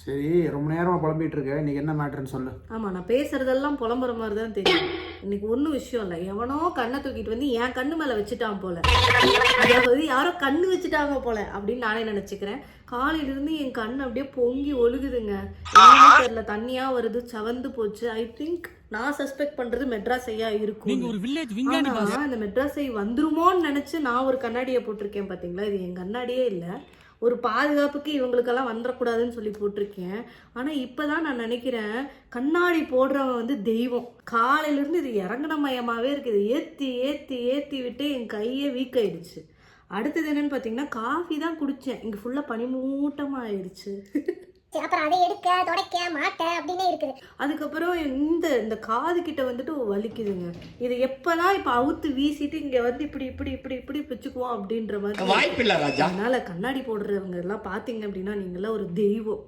சரி, ரொம்ப நேரமா புலம்பிட்டு இருக்க. இன்னைக்கு என்ன மேட்டர்னு சொல்லு. ஆமா, நான் பேசுறதெல்லாம் புலம்புற மாதிரி தான் தெரியும். இன்னைக்கு ஒன்றும் விஷயம் இல்லை. எவனோ கண்ணை தூக்கிட்டு வந்து என் கண்ணு மேலே வச்சுட்டான் போல, அதாவது யாரோ கண்ணு வச்சுட்டாங்க போல அப்படின்னு நானே நினச்சிக்கிறேன். காலையிலிருந்து என் கண் அப்படியே பொங்கி ஒழுகுதுங்க. என்னன்னு தெரியல, தண்ணியா வருது, சவந்து போச்சு. ஐ திங்க் நான் சஸ்பெக்ட் பண்றது மெட்ராஸ் ஐயா இருக்கும். இந்த மெட்ராஸ் ஐ வந்துருமோன்னு நினைச்சு நான் ஒரு கண்ணாடியை போட்டிருக்கேன். பாத்தீங்களா, இது என் கண்ணாடியே இல்லை. ஒரு பாதுகாப்புக்கு இவங்களுக்கெல்லாம் வந்துடக்கூடாதுன்னு சொல்லி போட்டிருக்கேன். ஆனால் இப்போ தான் நான் நினைக்கிறேன், கண்ணாடி போடுறவன் வந்து தெய்வம். காலையிலேருந்து இது இறங்கின மயமாகவே இருக்குது. ஏற்றி ஏற்றி ஏற்றி விட்டு என் கையே வீக் ஆயிடுச்சு. அடுத்தது என்னன்னு பார்த்தீங்கன்னா, காஃபி தான் குடித்தேன். இங்கே ஃபுல்லாக பனிமூட்டமாக ஆயிடுச்சு. அப்புறம் அதை எடுக்க தொடக்க மாட்ட அப்படின்னே இருக்குது. அதுக்கப்புறம் இந்த காது கிட்ட வந்துட்டு வலிக்குதுங்க. இதை எப்பதான் இப்ப அவுத்து வீசிட்டு இங்க வந்து இப்படி இப்படி இப்படி இப்படி பிச்சுக்குவோம் அப்படின்ற மாதிரி வாய்ப்பில்லை ராஜா. அதனால கண்ணாடி போடுறவங்க எல்லாம் பாத்தீங்க அப்படின்னா நீங்களாம் ஒரு தெய்வம்.